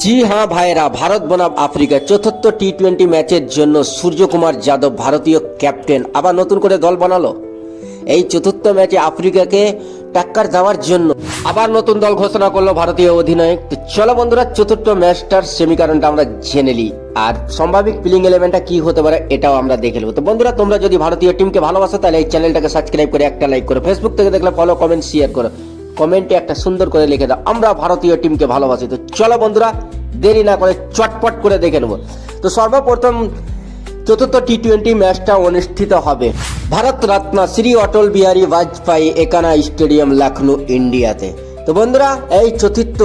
জি হ্যাঁ ভাইরা, ভারত বনাম আফ্রিকা চতুর্থ টি-20 ম্যাচের জন্য সূর্যকুমার যাদব ভারতীয় ক্যাপ্টেন আবার নতুন করে দল বানালো। এই চতুর্থ ম্যাচে আফ্রিকাকে টক্কর দেওয়ার জন্য আবার নতুন দল ঘোষণা করলো ভারতীয় অধিনায়ক। তো চলো বন্ধুরা, চতুর্থ ম্যাচটার সেমিকারণটা আমরা জেনে নিই, আর সম্ভাবিক প্লেইং ইলেভেনটা কি হতে পারে এটাও আমরা দেখে নেবো। তো বন্ধুরা, তোমরা যদি ভারতীয় টিমকে ভালোবাসো তাহলে এই চ্যানেলটাকে সাবস্ক্রাইব করে একটা লাইক করো, ফেসবুক থেকে দেখলে ফলো, কমেন্ট, শেয়ার করো, কমেন্টে একটা সুন্দর করে লিখে দাও আমরা ভারতীয় টিমকে ভালোবাসি। তো চলো বন্ধুরা, দেরি না করে চটপট করে দেখে নেব। তো সর্বপ্রথম চতুর্থ টি-20 ম্যাচটা অনুষ্ঠিত হবে ভারত রত্ন শ্রী অটল বিহারী বাজপেয়ী একানা স্টেডিয়াম, লখনৌ, ইন্ডিয়াতে। তো বন্ধুরা, এই চতুর্থ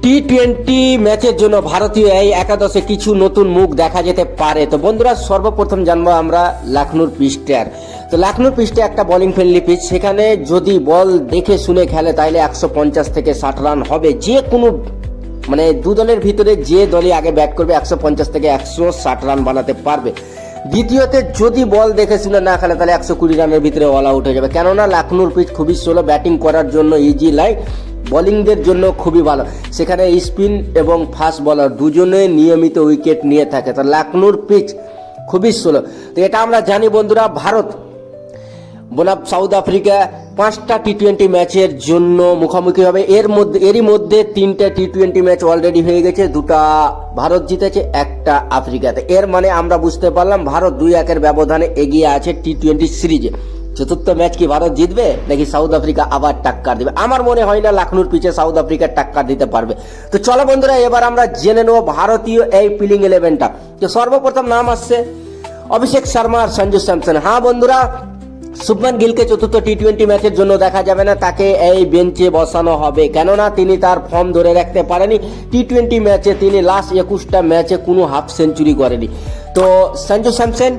টি-20 ম্যাচের জন্য ভারতীয় এই একাদশে কিছু নতুন মুখ দেখা যেতে পারে। তো বন্ধুরা, সর্বপ্রথম জানবো আমরা লখনৌর পিচটার। তো লখনৌর পিচটা একটা বোলিং ফ্রেন্ডলি পিচ, সেখানে যদি বল দেখে শুনে খেলে তাহলে 150 থেকে 60 রান হবে। যে কোনো মানে দু দলের ভিতরে যে দলই আগে ব্যাট করবে 150 থেকে 160 রান বানাতে পারবে। দ্বিতীয়তে যদি বল দেখে শুনে না খেলে তাহলে 120 রানের ভিতরে অল আউট হয়ে যাবে, কেননা লখনৌর পিচ খুবই স্লো, ব্যাটিং করার জন্য ইজি লাইট, বোলিংদের জন্য খুবই ভালো। সেখানে স্পিন এবং ফাস্ট বোলার দুজনে নিয়মিত উইকেট নিয়ে থাকে। তো লখনৌর পিচ খুবই স্লো। তো এটা আমরা জানি বন্ধুরা। ভারত বনাম সাউথ আফ্রিকা 5টা টি-20 ম্যাচের জন্য মুখোমুখি হবে। এরই মধ্যে 3টে টি-20 ম্যাচ অলরেডি হয়ে গেছে, 2টা ভারত জিতেছে, 1টা আফ্রিকাতে। এর মানে আমরা বুঝতে পারলাম ভারত 2-1 ব্যবধানে এগিয়ে আছে টি-20 সিরিজে। চতুর্থ ম্যাচ কি ভারত জিতবে নাকি সাউথ আফ্রিকা আবার টাক্কার দেবে? আমার মনে হয় না লখনৌর পিচে সাউথ আফ্রিকা টাক্কার দিতে পারবে। তো চলো বন্ধুরা, এবার আমরা জেনে নেব ভারতীয় এই প্লেইং ইলেভেনটা। তো সর্বপ্রথম নাম আসছে অভিষেক শর্মা আর সঞ্জু স্যামসন। হ্যাঁ বন্ধুরা, শুভমান গিলকে চতুর্থ টি-20 ম্যাচের জন্য দেখা যাবে না, তাকে এই বেঞ্চে বসানো হবে, কেননা তিনি তার ফর্ম ধরে রাখতে পারেনি। টি-20 ম্যাচে তিনি লাস্ট 21টা ম্যাচে কোনো হাফ সেঞ্চুরি করেনি। তো সঞ্জু স্যামসন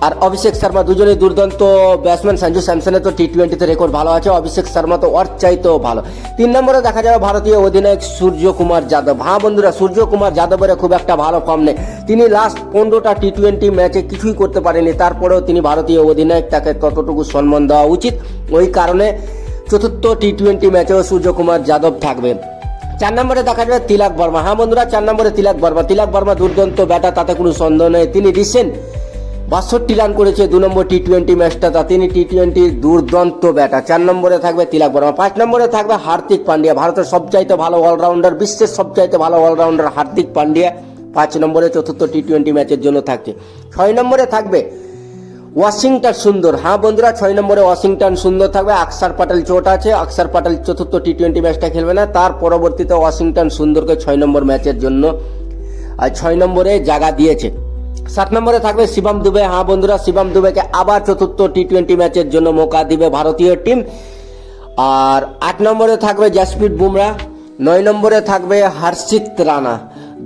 আর অভিষেক শর্মা দুজনেই দুর্দান্ত ব্যাটসম্যান। সঞ্জু স্যামসনের তো টি-20তে রেকর্ড ভালো আছে, অভিষেক শর্মা তো ওর চাইতেও ভালো। 3 নম্বরে দেখা যাবে ভারতীয় অধিনায়ক সূর্যকুমার যাদব। হ্যাঁ বন্ধুরা, সূর্যকুমার যাদবের খুব একটা ভালো ফর্ম নেই, তিনি লাস্ট 15টা টি-20 ম্যাচে কিছুই করতে পারেনি, তারপরেও তিনি ভারতীয় অধিনায়ক, তাকে ততটুকু সম্মান দেওয়া উচিত। ওই কারণে চতুর্থ টি-20 ম্যাচেও সূর্যকুমার যাদব থাকবেন। 4 নম্বরে দেখা যাবে তিলক বর্মা। হ্যাঁ বন্ধুরা, 4 নম্বরে তিলক বর্মা দুর্দান্ত ব্যাটার, তাতে কোনো সন্দেহ নেই। তিনি রিসেন্ট 62 রান করেছে 2 নম্বর টি-20 ম্যাচটা, তিনি টি-20 দুর্দান্ত ব্যাটার। 4 নম্বরে থাকবে তিলক বর্মা। 5 নম্বরে থাকবে হার্দিক পান্ডিয়া, ভারতের সবচাইতে ভালো অলরাউন্ডার, বিশ্বের সবচাইতে ভালো অলরাউন্ডার হার্দিক পান্ডিয়া 5 নম্বরে চতুর্থ টি-20 ম্যাচের জন্য থাকছে। 6 নম্বরে থাকবে ওয়াশিংটন সুন্দর। হ্যাঁ বন্ধুরা, 6 নম্বরে ওয়াশিংটন সুন্দর থাকবে। অক্ষর প্যাটেল চোট আছে, অক্ষর প্যাটেল চতুর্থ টি-20 ম্যাচটা খেলবে না, তার পরবর্তীতে ওয়াশিংটন সুন্দরকে 6 নম্বর ম্যাচের জন্য 6 নম্বরে জায়গা দিয়েছে। 7 নম্বরে থাকবে শিবম দুবে। হ্যাঁ বন্ধুরা, শিবম দুবেকে আবার চতুর্থ টি-20 ম্যাচের জন্য মৌকা দিবে ভারতীয় টিম। আর 8 নম্বরে থাকবে জসপ্রীত বুমরা। 9 নম্বরে থাকবে হর্ষিত রানা।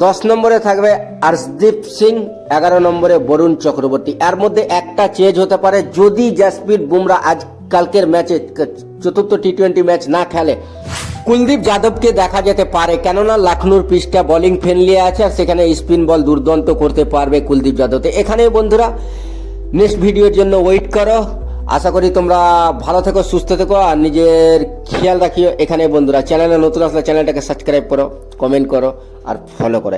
10 নম্বরে থাকবে অর্শদীপ সিং। 11 নম্বরে বরুণ চক্রবর্তী। এর মধ্যে একটা চেঞ্জ হতে পারে, যদি জসপ্রীত বুমরা আজ কালকের ম্যাচে চতুর্থ টি-20 ম্যাচ না খেলে কুলদীপ যাদবকে দেখা যেতে পারে, কেননা লখনৌর পিচটা বোলিং ফ্রেন্ডলি আছে আর সেখানে স্পিন বল দুর্দান্ত করতে পারবে কুলদীপ যাদব। এখানে বন্ধুরা নেক্সট ভিডিওর জন্য ওয়েট করো। আশা করি তোমরা ভালো থেকো, সুস্থ থেকো আর নিজের খেয়াল রাখিও। এখানে বন্ধুরা, চ্যানেলে নতুন আসলে চ্যানেলটাকে সাবস্ক্রাইব করো, কমেন্ট করো আর ফলো করো।